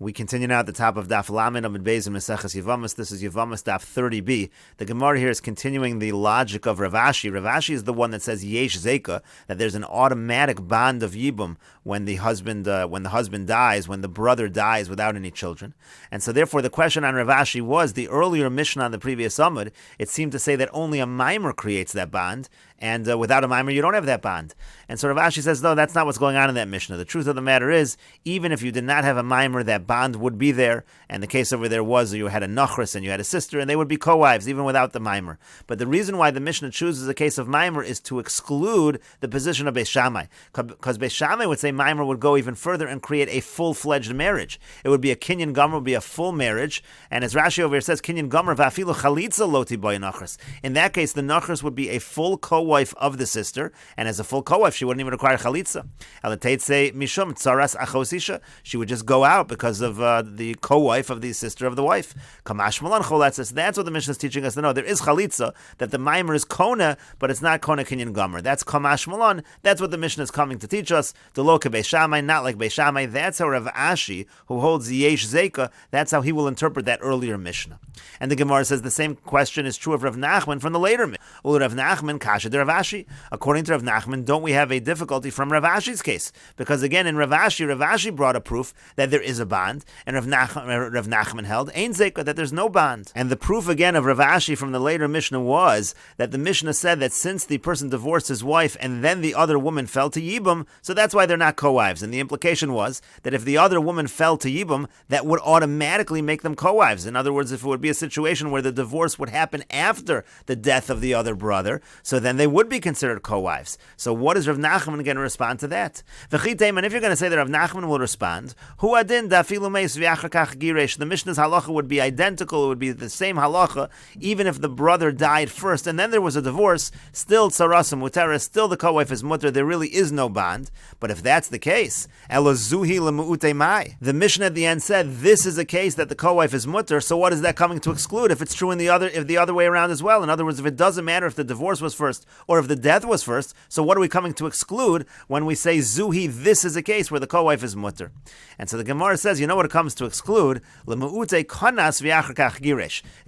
We continue now at the top of Daf Lamed Amud Beis in Meseches Yevamos. This is Yevamos Daf 30b. The Gemara here is continuing the logic of Rav Ashi. Rav Ashi is the one that says Yesh Zeka, that there's an automatic bond of Yibum when the husband dies, when the brother dies without any children. And so therefore the question on Rav Ashi was, the earlier Mishnah on the previous Amud, it seemed to say that only a mimer creates that bond, and without a mimer you don't have that bond. And so Rav Ashi says, no, that's not what's going on in that Mishnah. The truth of the matter is, even if you did not have a mimer, that bond would be there, and the case over there was you had a nachris and you had a sister, and they would be co-wives even without the mimer. But the reason why the Mishnah chooses a case of mimer is to exclude the position of Beis Shammai, because Beis Shammai would say mimer would go even further and create a full-fledged marriage. It would be a kinyan gomer, would be a full marriage, and as Rashi over here says, kinyan gomer va'afilu chalitza loti boy nachris. In that case, the nachris would be a full co-wife of the sister, and as a full co-wife, she wouldn't even require chalitza. Alateitze mishum tzaras achosisha. She would just go out because of the co-wife of the sister of the wife. Kamash malan cholatzis. That's what the Mishnah is teaching us to know. There is chalitza, that the mimer is kona, but it's not kona kinyan gomer. That's kamash malan. That's what the Mishnah is coming to teach us. The lo Beis Shammai, not like Beis Shammai. That's how Rav Ashi, who holds Yesh Zeka, that's how he will interpret that earlier Mishnah. And the Gemara says the same question is true of Rav Nachman from the later Mishnah. Rav Nachman kasha de Rav Ashi. According to Rav Nachman, don't we have a difficulty from Rav Ashi's case? Because again, in Rav Ashi brought a proof that there is a bond, and Rav Nachman held Ein Zeka, that there's no bond. And the proof again of Rav Ashi from the later Mishnah was that the Mishnah said that since the person divorced his wife and then the other woman fell to Yibum, so that's why they're not co-wives. And the implication was that if the other woman fell to Yibum, that would automatically make them co-wives. In other words, if it would be a situation where the divorce would happen after the death of the other brother, so then they would be considered co-wives. So what is Rav Nachman going to respond to that? And if you're going to say that Rav Nachman will respond, the Mishnah's halacha would be identical, it would be the same halacha, even if the brother died first and then there was a divorce, still tzarasa mutera, still the co-wife is mutter, there really is no bond. But if that's the case, the Mishnah at the end said this is a case that the co-wife is mutter, so what is that coming to exclude if it's true in the other way around as well? In other words, if it doesn't matter if the divorce was first or if the death was first, so what are we coming to exclude when we say zuhi, this is a case where the co-wife is mutter? And so the Gemara says, you know what it comes to exclude? It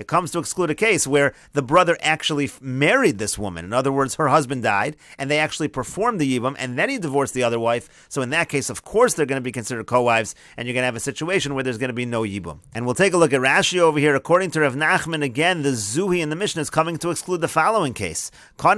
comes to exclude a case where the brother actually married this woman. In other words, her husband died, and they actually performed the yibum, and then he divorced the other wife. So in that case, of course, they're going to be considered co-wives, and you're going to have a situation where there's going to be no yibum. And we'll take a look at Rashi over here. According to Rav Nachman, again, the zuhi in the Mishnah is coming to exclude the following case. The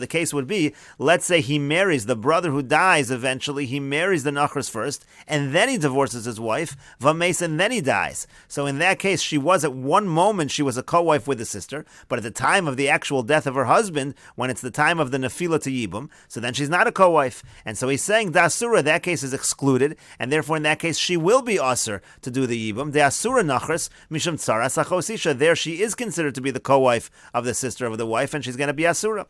case would be, let's say he marries the brother who dies eventually, he marries the nachris first, and then he divorces his wife, vames, and then he dies. So in that case, she was at one moment, she was a co-wife with the sister, but at the time of the actual death of her husband, when it's the time of the nefila to yibum, so then she's not a co-wife. And so he's saying, da asura, that case is excluded, and therefore in that case, she will be asur to do the yibum. Da asura nachris, mishum tzaras achosisha, there she is considered to be the co-wife of the sister of the wife, and she's going to be asura.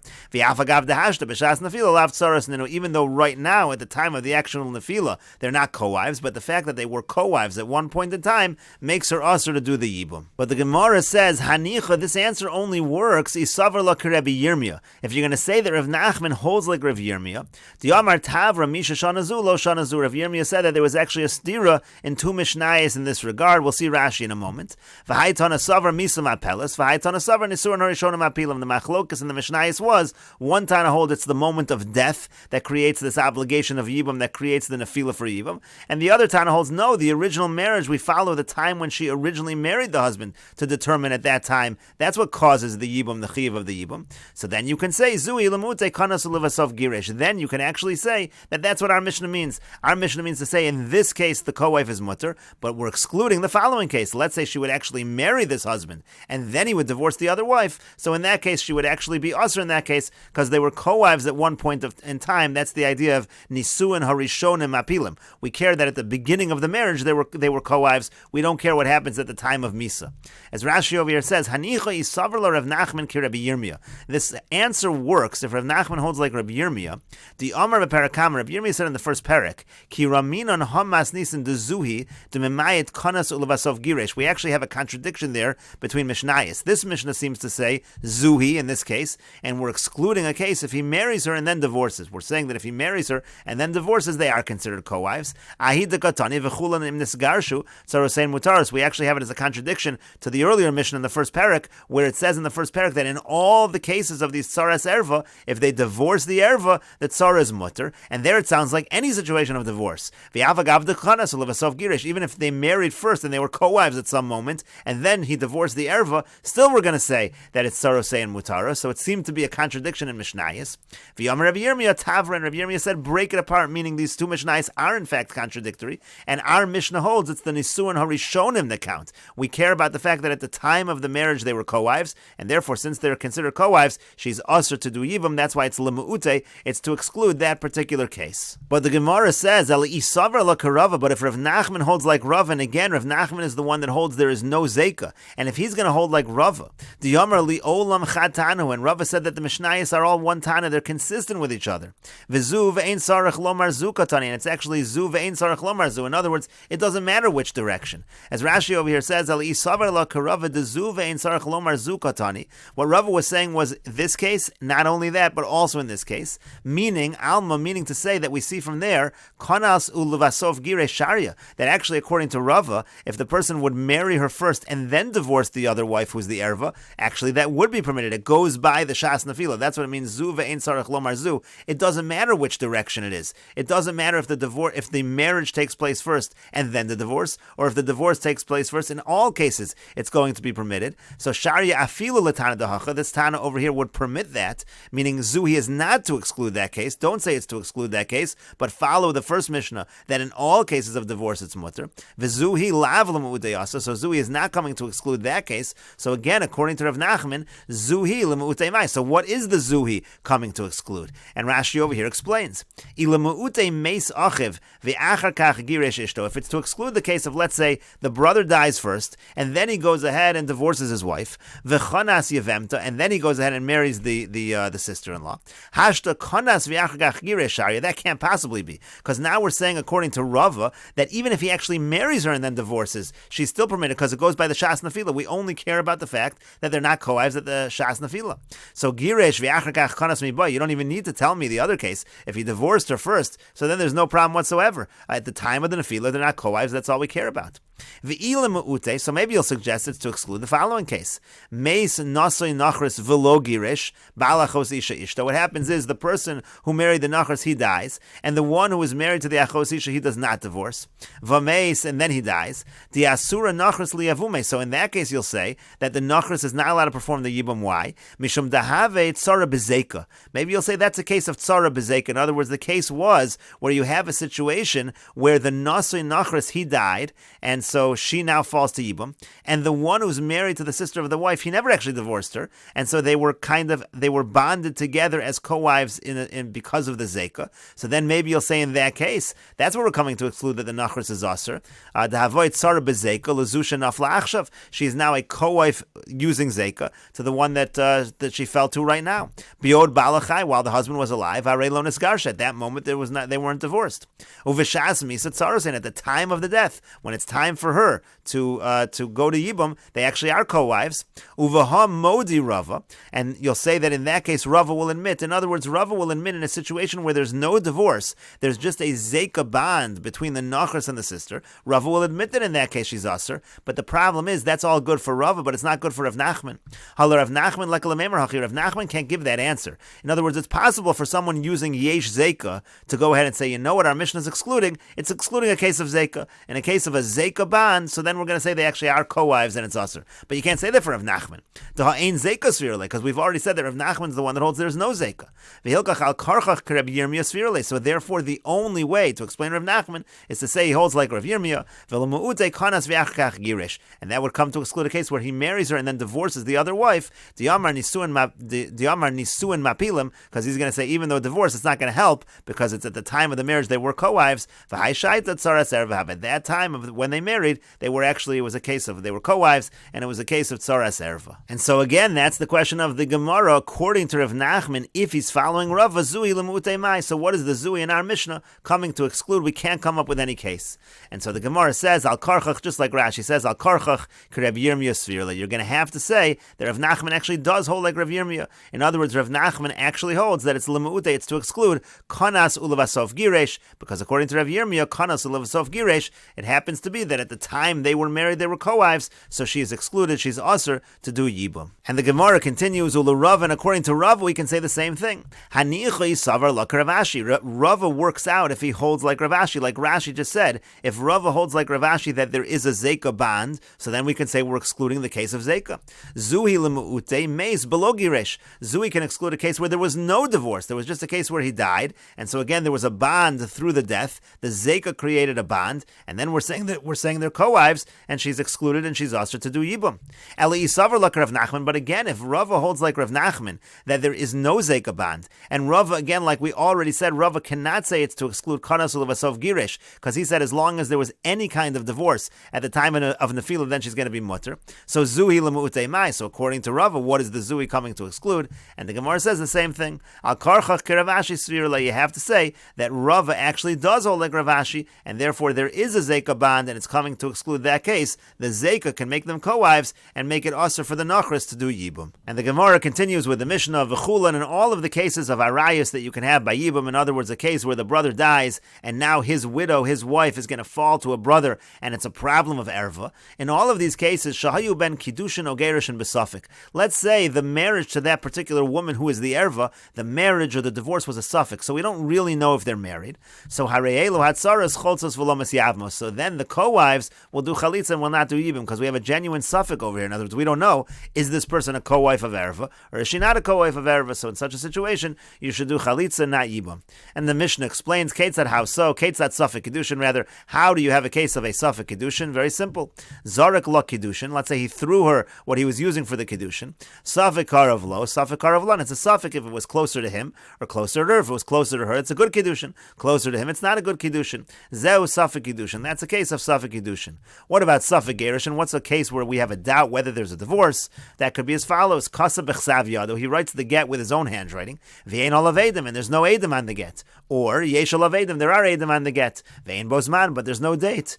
Even though right now, at the time of the actual nefila, they're not co-wives, but the fact that they were co-wives at one point in time makes her asur to do the yibum. But the Gemara says, Hanicha, this answer only works isavar la Rabbi Yirmiyah. If you're going to say that Rav Nachman holds like Rav Yirmiyah, the Amar Tavra Misha Shanazu Lo Shanazu. Rav Yirmiyah said that there was actually a stira in two Mishnayos in this regard. We'll see Rashi in a moment. V'haitana savar misam apelas, v'haitana savar nisur norishonim apilam. The machlokas in the Mishnayos was one Tana hold it's the moment of death that creates this obligation of yibum, that creates the nefila for yibum, and the other Tana holds no, the original marriage, we follow the time when she originally married the husband to determine at that time. That's what causes the yibum, the chiv of the yibum. So then you can say zui lamute kanas ulivasov girish. Then you can actually say that that's what our Mishnah means. Our Mishnah means to say in this case the co-wife is mutter, but we're excluding the following case. Let's say she would actually marry this husband and then he would divorce the other wife. So in that case she would actually be usher in that case because they were co-wives at one point in time. That's the idea of nisuin harishonim apilim. We care that at the beginning of the marriage they were co-wives. We don't care what happens at the time of Misa. As Rashi over here says, Hanicha isavar la Rav Nachman ki Rabbi Yirmiyah. This answer works if Rav Nachman holds like Rabbi Yirmiyah. The Amar b'Perakam, Rabbi Yirmiyah said in the first parak, Ki raminon hamas nisin dezuhi dememayit kanas ulevasov giresh. We actually have a contradiction there between Mishnayos. This Mishnah seems to say zuhi zuhi in this case, and we're excluding a case if he marries her and then divorces. We're saying that if he marries her and then divorces, they are considered co-wives. We actually have it as a contradiction to the earlier mission in the first parak, where it says in the first parak that in all the cases of these tsaras erva, if they divorce the erva, the tsara is mutter, and there it sounds like any situation of divorce. Even if they married first and they were co-wives at some moment, and then he divorced the erva, still we're going to say that it's sarosei and mutara. So it seemed to be a contradiction in Mishnayos. V'yamar Rabbi Yirmiyah Tavra, and Rabbi Yirmiyah said break it apart, meaning these two Mishnayos are in fact contradictory, and our Mishnah holds it's the Nisuan Harishonim that count. We care about the fact that at the time of the marriage they were co-wives, and therefore since they're considered co-wives, she's usher to do Yivam. That's why it's Lemu'ute, it's to exclude that particular case. But the Gemara says, but if Rav Nachman holds like Rav, and again, Rav Nachman is the one that holds there is no Zeka, and if he's going to hold like Rava, the Yamar li Olam Chad Tanu, and Rava said that the Mishnayos are all one Tana, they're consistent with each other. V'zu v'ein sarach lomar zu katani, and it's actually zu v'ein sarach lomar zu. In other words, it doesn't matter which direction. As Rashi over here says, Ali isavar la karava de zu v'ein sarach lomar zu katani. What Rava was saying was this case, not only that, but also in this case, meaning alma, meaning to say that we see from there kanas uluvasov gire sharia, that actually according to Rava, if the person would marry her first and then divorce the other wife who's the erva, actually that would be permitted. It goes by the shas nefila. That's what it means. Zu ve'ein sarach lomar zu. It doesn't matter which direction it is. It doesn't matter if the marriage takes place first and then the divorce, or if the divorce takes place first. In all cases, it's going to be permitted. So sharia afilu l'tana dahacha. This tana over here would permit that, meaning zuhi is not to exclude that case. Don't say it's to exclude that case, but follow the first Mishnah that in all cases of divorce it's mutter. V'zuhi lav l'mu'udeyasa. So zuhi is not coming to exclude that case. So again, according to Rav Nachman, zuhi l'mu'udey. So what is the zuhi coming to exclude? And Rashi over here explains, if it's to exclude the case of, let's say, the brother dies first, and then he goes ahead and divorces his wife, and then he goes ahead and marries the sister-in-law, that can't possibly be, because now we're saying, according to Rava, that even if he actually marries her and then divorces, she's still permitted, because it goes by the shas nefila. We only care about the fact that they're not co-wives at the shas nefila. So giresh v'achar kach you don't even need to tell me the other case. If he divorced her first, so then there's no problem whatsoever. At the time of the nefila, they're not co-wives. That's all we care about. So maybe you'll suggest it's to exclude the following case. What happens is the person who married the nachris, he dies, and the one who is married to the achos isha, he does not divorce. And then he dies. So in that case, you'll say that the nachris is not allowed to perform the yibum. Why? Maybe you'll say that's a case of tzara bezeka. In other words, the case was where you have a situation where the nasui nachris, he died, and so she now falls to yibum, and the one who's married to the sister of the wife, he never actually divorced her, and so they were bonded together as co-wives in because of the zeka. So then maybe you'll say in that case, that's where we're coming to exclude that the nachris is aser. Dahavoy tzara bezeka lezusha nafla achshav. She is now a co-wife using zeka to the one that she fell to right now. Biod balachai, while the husband was alive, arei lo nisgarsha. At that moment, they weren't divorced. Uvishas misa tzarosin, at the time of the death, when it's time for her to go to yibum, they actually are co-wives. Uvaham modi Rava, and you'll say that in that case, Rava will admit. In other words, Rava will admit in a situation where there's no divorce, there's just a zeka bond between the nachris and the sister. Rava will admit that in that case she's aser, but the problem is that's all good for Rava, but it's not good for Rav Nachman. Rav Nachman can't give that answer. In other words, it's possible for someone using yesh zeka to go ahead and say, you know what our Mishnah is excluding? It's excluding a case of zeka. In a case of a zeka bond, so then we're going to say they actually are co-wives and it's aser. But you can't say that for Rav Nachman. Because we've already said that Rav Nachman is the one that holds there's no zeka. So therefore, the only way to explain Rav Nachman is to say he holds like Rav Yirmiyah, and that would come to exclude a case where he marries her and then divorces the other wife, Diamar nisuin mapilim, because he's going to say even though divorce, it's not going to help because it's at the time of the marriage they were co-wives. At that time of when they married, it was a case of, they were co-wives, and it was a case of tzaras erva. And so again, that's the question of the Gemara, according to Rav Nachman, if he's following Rava, zui l'mu'utei mai. So what is the zui in our Mishnah coming to exclude? We can't come up with any case. And so the Gemara says, al karchach, just like Rashi says, al karchach k'Reb Yirmiyah svirla. You're going to have to say that Rav Nachman actually does hold like Rav Yirmiyah. In other words, Rav Nachman actually holds that it's l'mu'utei, it's to exclude kanas ulavasof giresh, because according to Rav Yirmiyah, kanas ulavasof giresh, it happens to be that at the time they were married, they were co-wives, so she is excluded, she's usher to do yibum. And the Gemara continues, ula Rav, and according to Rav, we can say the same thing. Hanichai savar like Ravashi. Rava works out if he holds like Ravashi, like Rashi just said. If Rava holds like Ravashi that there is a zeka bond, so then we can say we're excluding the case of zeka. Zuhi lemu'ute meis below giresh. Zuhi can exclude a case where there was no divorce. There was just a case where he died, and so again there was a bond through the death. The zeka created a bond, and then we're saying they're co-wives, and she's excluded and she's usher to do yibum. Eli isavar like Rav Nachman. But again, if Rava holds like Rav Nachman that there is no zeka band, and Rava again, like we already said, Rava cannot say it's to exclude kanas ulevasov girish, because he said as long as there was any kind of divorce at the time of nefila, then she's going to be mutter. So zuhi lemu'utei mai. So according to Rava, what is the zuhi coming to exclude? And the Gemara says the same thing. Al karchach keravashi svirla. You have to say that Rava actually does hold like Ravashi, and therefore there is a zeka bond, and it's coming to exclude that case. The zeka can make them co-wives and make it usher for the nachris to do yibum. And the Gemara continues with the Mishnah of V'chulan and all of the cases of arayos that you can have by yibum. In other words, a case where the brother dies and now his widow, his wife, is going to fall to a brother, and it's a problem of erva. In all of these cases, shahayu ben kiddushin ogerish and besafik. Let's say the marriage to that particular woman who is the erva, the marriage or the divorce was a suffix, so we don't really know if they're married. So hareelu hatzaras cholzos v'lomas yavmos. So then the co-wives will do chalitza and will not do yibum, because we have a genuine suffix over here. In other words, we don't know, is this person a co-wife of erva, or is she not a co-wife of erva? So in such a situation, you should do chalitza, not yibum. And the Mishnah explains, Ketzad, how so? Ketzad suffix kiddushin, rather, how do you have a case of a suffix kiddushin? Very simple. Zarek lo kiddushin, let's say he threw her what he was using for the kiddushin. Suffix karav lo, suffix karav lo, and it's a suffix if it was closer to him, or closer to her. If it was closer to her, it's a good kiddushin. Closer to him, it's not a good kiddushin. Zeu suffix kiddushin, that's a case of suffix kiddushin. What about suffix gerushin? What's a case where we have a doubt whether there's a divorce? That could be as follows. Kasa b'chsav yado, he writes the get with his own handwriting. V'ein olav edim, and there's no edim on the get. Or yesh olav edim, there are edim on the get. V'ein bozman, but there's no date.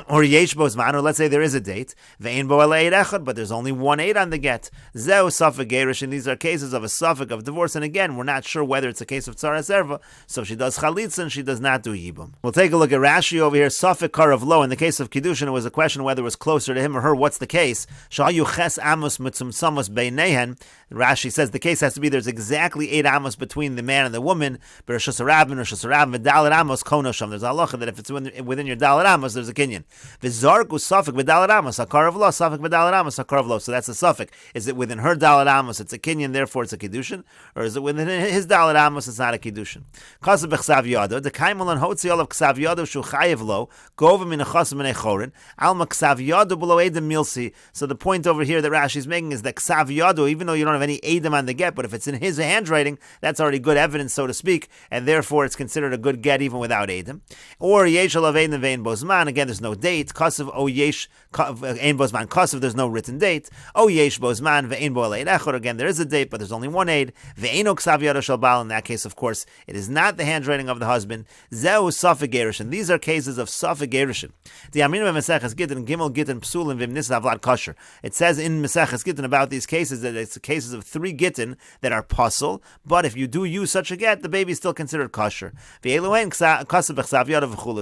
Or yesh bozman, or let's say there is a date. V'ein bo ala eid echad, but there's only one eid on the get. Zeu suffix gerush, and these are cases of a suffix of divorce. And again, we're not sure whether it's a case of tzaras erva, so she does chalitza and she does not do yibum. We'll take a look at Rashi over here. Suffix karav lo. In the case of kiddushin, it was a question whether it was closer to him or her. What's the case? Shayu ches amos mitzumsamos beinehen. Rashi says the case has to be there's exactly 8 amos between the man and the woman. But Rishus Harabim, v'dalet amos konosham. There's a halacha that if it's within your dalet amos, there's a kinyan. V'zarku suffix v'dalet amos hakarav lo, suffix v'dalet amos hakarav lo. So that's the suffix. Is it within her dalet amos? It's a kinyan, therefore it's a kiddushin, or is it within his dalet amos? It's not a kiddushin. Kasav b'chsav yado. The kaimol and hotzi olav ksav yado shu chayev lo gova min achas min echorin alma ksav yado below edem milsi. So the point over here that Rashi is making is that ksav yado, even though you don't have any edem on the get, but if it's in his handwriting, that's already good evidence, so to speak, and therefore it's considered a good get even without edem. Or yesh olav edem ve'en bozman. Again, there's no date. Kasav o yesh ein bozman kasav. There's no written date. O yesh bozman ve'en bo eid echor. Again, there is a date, but there's only one aid. Ve'eno ksav yado shel bal. In that case, of course, it is not the handwriting of the husband. Zeu suffix gerushin. These are cases of suffix gerushin. The Aminu Meseches Gittin Gimel Gittin Psulim V'Mnis Avlad Kosher. It says in Meseches Gittin about these cases that it's cases of 3 gittin that are puzzle, but if you do use such a get, the baby is still considered kosher. It's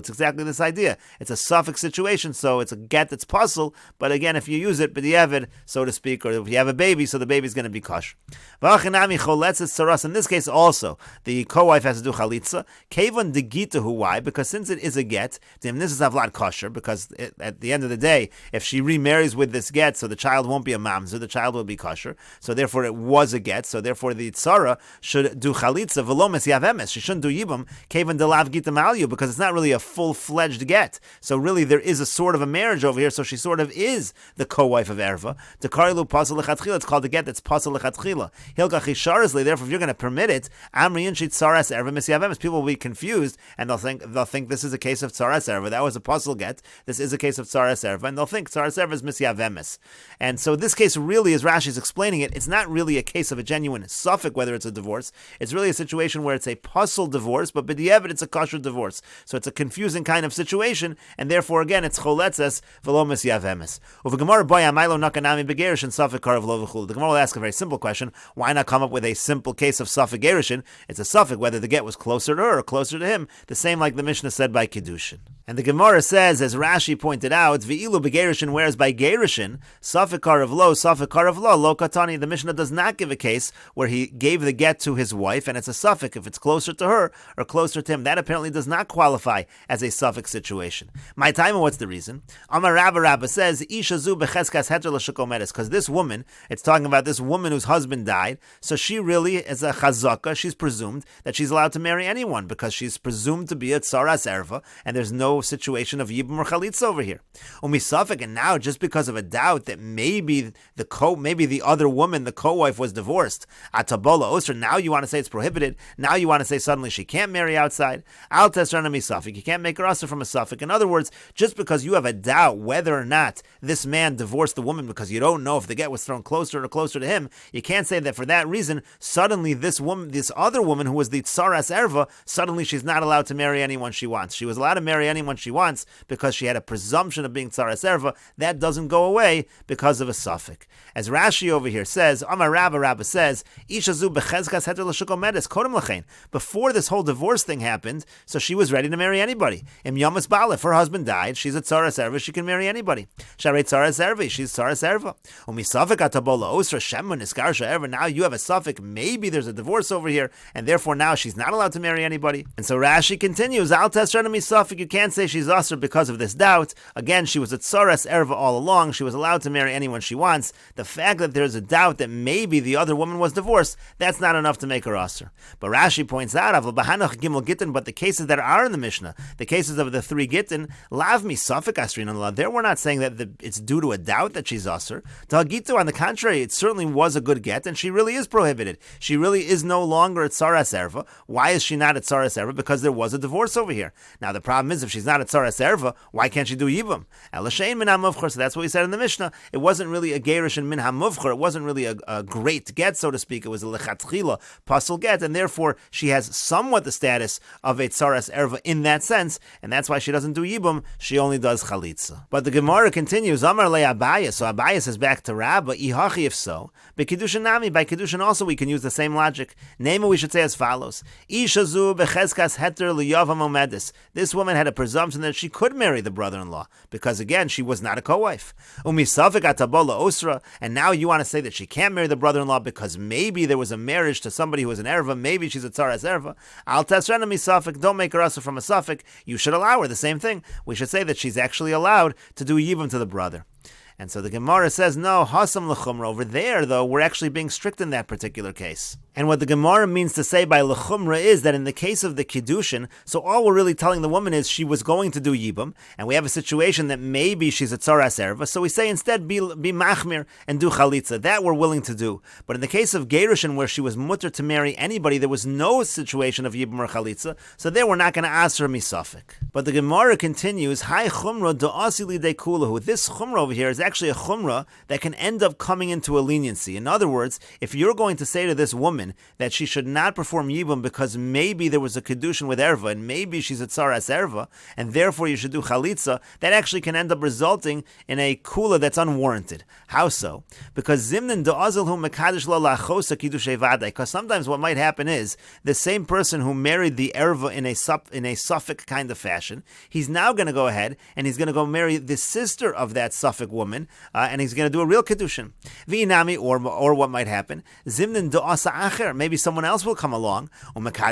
exactly this idea. It's a suffix situation, so it's a get that's puzzle, but again, if you use it, b'diavad, so to speak, or if you have a baby, so the baby's going to be kosher. In this case also, the co-wife has to do chalitza. Kevon degitahu, why? Because since it is a get, this is avlad kosher, because at the end of the day, if she remarries with this get, so the child won't be a mamzer, the child will be kosher, so therefore it was a get, so therefore the tzara should do chalitza, velomes yavemes, she shouldn't do yibum, kevon delav gitam alyu, because it's not really a full-fledged get, so really there is a sort of a marriage over here, so she sort of is the co-wife of erva. Dekarilu pasal lechatchila, it's called a get that's pasal lechatchila. Hilkach isharazli, therefore if you're going to permit it, amriyin shit tzaras erva mis yavemes, people will be confused, and they'll think this is a case of tzaras erva, that was a pasal get, get. This is a case of tzaras erva, and they'll think tzaras erva is misyavemis. And so this case really, as Rashi's explaining it, it's not really a case of a genuine suffix whether it's a divorce. It's really a situation where it's a puzzle divorce, but b'di'evet it's a kosher divorce. So it's a confusing kind of situation, and therefore again it's choletzes v'lo misyavemis. The Gemara will ask a very simple question: why not come up with a simple case of suffix gerushin? It's a suffix whether the get was closer to her or closer to him, the same like the Mishnah said by Kiddushin. And the Gemara says, as Rashi pointed out, v'ilu begerushin, whereas by gerushin, suffix karav lo, lo katani. The Mishnah does not give a case where he gave the get to his wife, and it's a suffix if it's closer to her or closer to him. That apparently does not qualify as a suffix situation. My time, what's the reason? Amar Rabba says, Isha zu becheskas heter l'shakomedes, because this woman, it's talking about this woman whose husband died, so she really is a chazaka. She's presumed that she's allowed to marry anyone because she's presumed to be a tzaras erva, and there's no situation of yibum or chalitza over here. Umisafik, and now just because of a doubt that maybe the other woman, the co-wife, was divorced, atabola osra, now you want to say it's prohibited. Now you want to say suddenly she can't marry outside. Al tesrana misafik, you can't make her usher from a suffix. In other words, just because you have a doubt whether or not this man divorced the woman because you don't know if the get was thrown closer or closer to him, you can't say that for that reason suddenly this other woman who was the tzaras erva, suddenly she's not allowed to marry anyone she wants. She was allowed to marry anyone she wants because she had a presumption of being tzaras erva. That doesn't go away because of a suffix. As Rashi over here says, Amar Rabba says, Isha zu bechezkas heter l'shukomedes kodem lachein. Before this whole divorce thing happened, so she was ready to marry anybody. Im yamas bal, if her husband died, she's a tzaras erva, she can marry anybody. Sharei tzaras erva, she's tzaras erva. Umisafik atabola osra shemun iskarsha erva. Now you have a suffix, maybe there's a divorce over here, and therefore now she's not allowed to marry anybody. And so Rashi continues, Al tesrana misafik, you can't say she's usher because of this doubt. Again, she was a tzaras erva all along, she was allowed to marry anyone she wants. The fact that there's a doubt that maybe the other woman was divorced, that's not enough to make her usher. But Rashi points out, but the cases that are in the Mishnah, the cases of the three gittin, lav misafik asrin Allah, there we're not saying that it's due to a doubt that she's usher. Talgitu, on the contrary, it certainly was a good get, and she really is prohibited. She really is no longer a tzaras erva. Why is she not a tzaras erva? Because there was a divorce over here. Now the problem is, if she's not a tzaras erva, why can't she do yibum? Elashein min hamuvchar. So that's what we said in the Mishnah. It wasn't really a gerish and min hamuvchar. It wasn't really a great get, so to speak. It was a lechatchila pasul get, and therefore she has somewhat the status of a tzaras erva in that sense, and that's why she doesn't do yibum. She only does chalitza. But the Gemara continues, Amar le Abaya. So Abaya says back to Rabba, ihachi, if so, by Kiddushin also we can use the same logic. Name, we should say as follows: Isha zu bechezkas heter liyavamot. This woman had a presumption that she could marry the brother-in-law because again she was not a co-wife. Umisafik atabola osra, and now you want to say that she can't marry the brother-in-law because maybe there was a marriage to somebody who was an erva, maybe she's a tzaras erva. Al tesrena misafik, don't make her usher from a suffix. You should allow her the same thing. We should say that she's actually allowed to do yibum to the brother. And so the Gemara says, no, hasam l'chumra. Over there, though, we're actually being strict in that particular case. And what the Gemara means to say by l'chumra is that in the case of the kiddushin, so all we're really telling the woman is she was going to do yibum, and we have a situation that maybe she's a tzaras erva, so we say instead be machmir and do chalitza. That we're willing to do. But in the case of gerushin, where she was mutter to marry anybody, there was no situation of yibum or chalitza, so there we're not going to ask her misafik. But the Gemara continues, Hai chumra da'asili de kulahu. This chumra over here is actually a chumra that can end up coming into a leniency. In other words, if you're going to say to this woman that she should not perform yibum because maybe there was a kedushin with erva and maybe she's a tzaras erva and therefore you should do chalitza, that actually can end up resulting in a kula that's unwarranted. How so? Because zimnin da'azilhu mekadesh lo lachosa kiddushay vadai. Because sometimes what might happen is the same person who married the erva in a suffix kind of fashion, he's now going to go ahead and he's going to go marry the sister of that suffix woman, and he's going to do a real kedushin. V'inami, or what might happen, zimnin da'asa acher. Maybe someone else will come along, and he'll be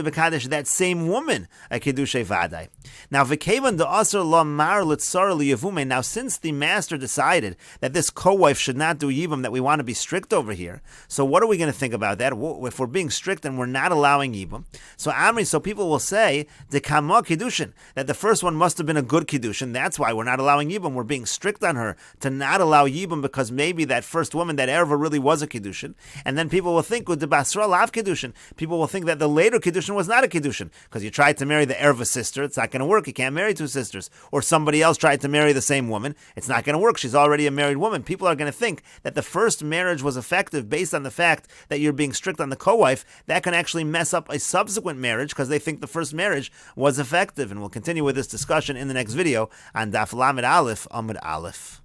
mekadesh that same woman a kiddushay vadai. Now, v'kevan da'asar lamar litzar liyavume. Now, since the master decided that this co-wife should not do yibum, that we want to be strict over here, so what are we going to think about that? If we're being strict and we're not allowing yibum, so people will say the kama kiddushin, that the first one must have been a good kiddushin. That's why we're not allowing Yibum. We're being strict on her to not allow Yibum because maybe that first woman, that Erva, really was a Kiddushin. And then people will think, the Basra Lav Kiddushin. People will think that the later Kiddushin was not a Kiddushin because you tried to marry the Erva sister. It's not going to work. You can't marry two sisters. Or somebody else tried to marry the same woman. It's not going to work. She's already a married woman. People are going to think that the first marriage was effective based on the fact that you're being strict on the co-wife. That can actually mess up a subsequent marriage because they think the first marriage was effective. And we'll continue with this discussion in the next video on Daf Lamed Aleph Amud Aleph.